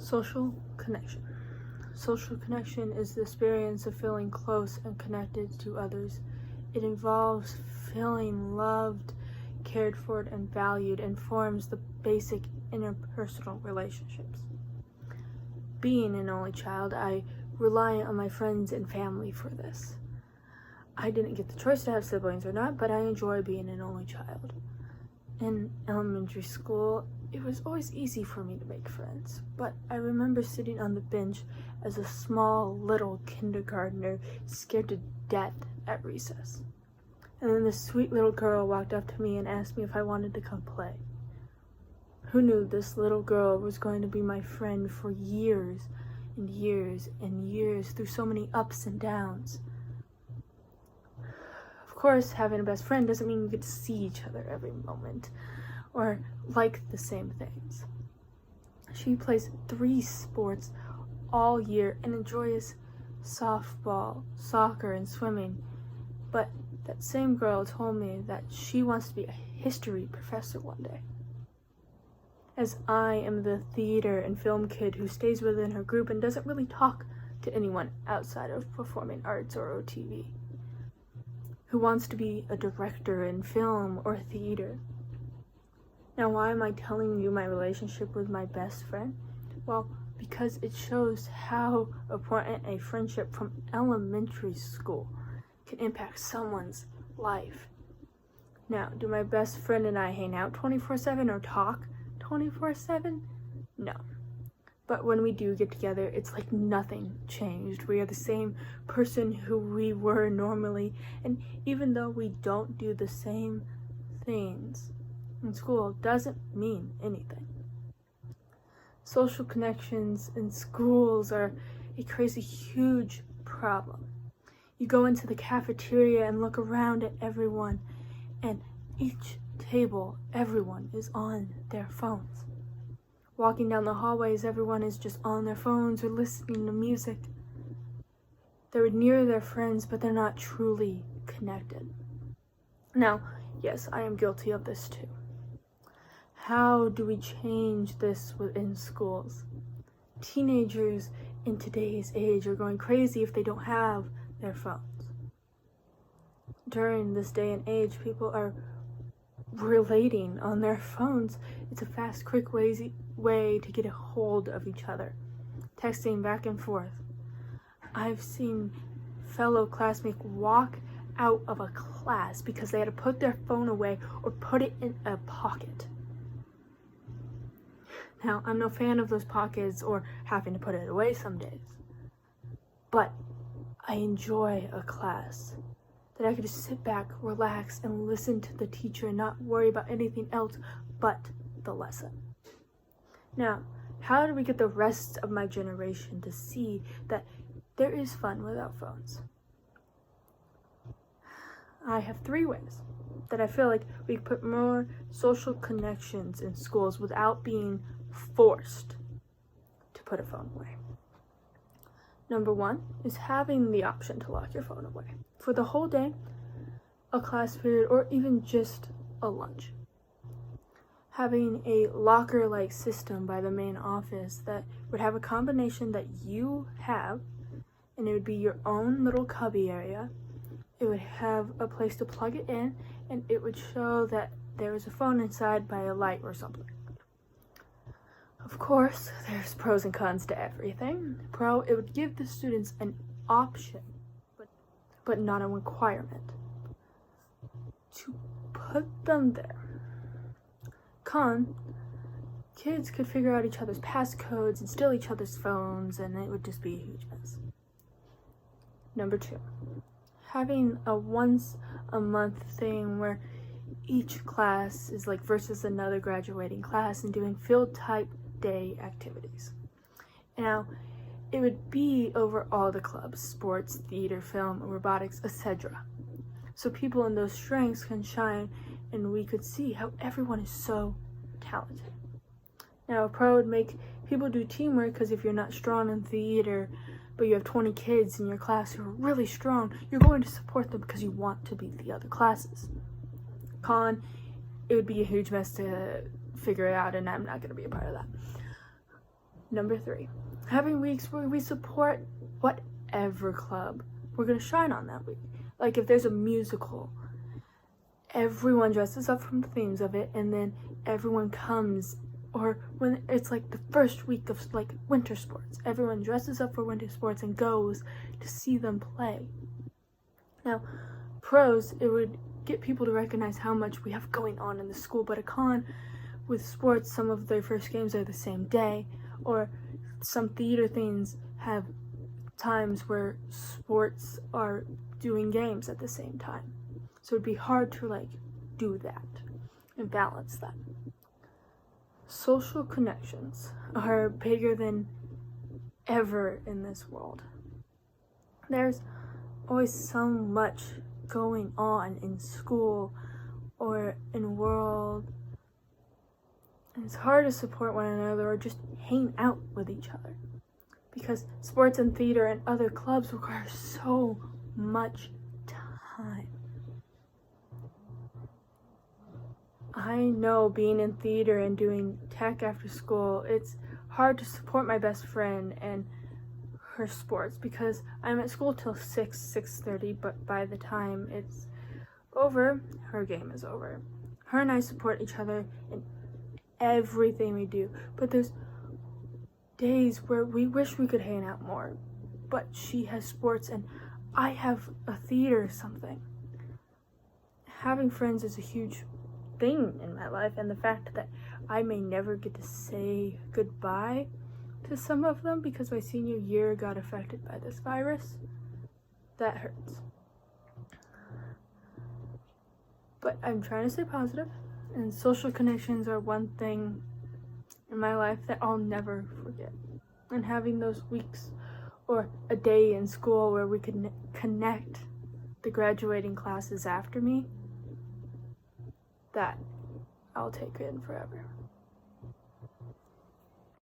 Social connection. Social connection is the experience of feeling close and connected to others. It involves feeling loved, cared for, and valued, and forms the basic interpersonal relationships. Being an only child, I rely on my friends and family for this. I didn't get the choice to have siblings or not, but I enjoy being an only child. In elementary school, it was always easy for me to make friends, but I remember sitting on the bench as a small little kindergartner, scared to death at recess. And then this sweet little girl walked up to me and asked me if I wanted to come play. Who knew this little girl was going to be my friend for years and years and years, through so many ups and downs? Of course, having a best friend doesn't mean you get to see each other every moment or like the same things. She plays 3 sports all year and enjoys softball, soccer, and swimming. But that same girl told me that she wants to be a history professor one day. As I am the theater and film kid who stays within her group and doesn't really talk to anyone outside of performing arts or OTV, who wants to be a director in film or theater. Now, why am I telling you my relationship with my best friend? Well, because it shows how important a friendship from elementary school can impact someone's life. Now, do my best friend and I hang out 24/7 or talk 24/7? No. But when we do get together, it's like nothing changed. We are the same person who we were normally, and even though we don't do the same things in school, doesn't mean anything. Social connections in schools are a crazy huge problem. You go into the cafeteria and look around at everyone, and each table, everyone is on their phones. Walking down the hallways, everyone is just on their phones or listening to music. They're near their friends, but they're not truly connected. Now, yes, I am guilty of this too. How do we change this within schools? Teenagers in today's age are going crazy if they don't have their phones. During this day and age, people are relating on their phones. It's a fast, quick way to get a hold of each other, texting back and forth. I've seen fellow classmates walk out of a class because they had to put their phone away or put it in a pocket. Now, I'm no fan of those pockets or having to put it away some days, but I enjoy a class that I could just sit back, relax, and listen to the teacher and not worry about anything else but the lesson. Now, how do we get the rest of my generation to see that there is fun without phones? I have 3 ways that I feel like we put more social connections in schools without being forced to put a phone away. Number 1 is having the option to lock your phone away for the whole day, a class period, or even just a lunch. Having a locker-like system by the main office that would have a combination that you have, and it would be your own little cubby area. It would have a place to plug it in, and it would show that there was a phone inside by a light or something. Of course, there's pros and cons to everything. Pro, it would give the students an option, but not a requirement, to put them there. Con, kids could figure out each other's passcodes and steal each other's phones, and it would just be a huge mess. Number 2, having a once a month thing where each class is like versus another graduating class and doing field type day activities. Now, it would be over all the clubs, sports, theater, film, robotics, etc. So people in those strengths can shine, and we could see how everyone is so talented. Now, a pro would make people do teamwork, because if you're not strong in theater, but you have 20 kids in your class who are really strong, you're going to support them because you want to beat the other classes. Con, it would be a huge mess to figure it out, and I'm not going to be a part of that. Number 3, having weeks where we support whatever club we're going to shine on that week. Like if there's a musical, everyone dresses up from the themes of it, and then everyone comes. Or when it's like the first week of like winter sports, everyone dresses up for winter sports and goes to see them play. Now, pros, it would get people to recognize how much we have going on in the school, but a con, with sports, some of their first games are the same day, or some theater things have times where sports are doing games at the same time. So it'd be hard to like do that and balance that. Social connections are bigger than ever in this world. There's always so much going on in school or in world, and it's hard to support one another or just hang out with each other because sports and theater and other clubs require so much time. I know being in theater and doing tech after school, it's hard to support my best friend and her sports because I'm at school till 6:30, but by the time it's over, her game is over. Her and I support each other in everything we do, but there's days where we wish we could hang out more, but she has sports and I have a theater or something. Having friends is a huge thing in my life, and the fact that I may never get to say goodbye to some of them because my senior year got affected by this virus, that hurts. But I'm trying to stay positive, and social connections are one thing in my life that I'll never forget. And having those weeks or a day in school where we could connect the graduating classes after me, that I'll take in forever.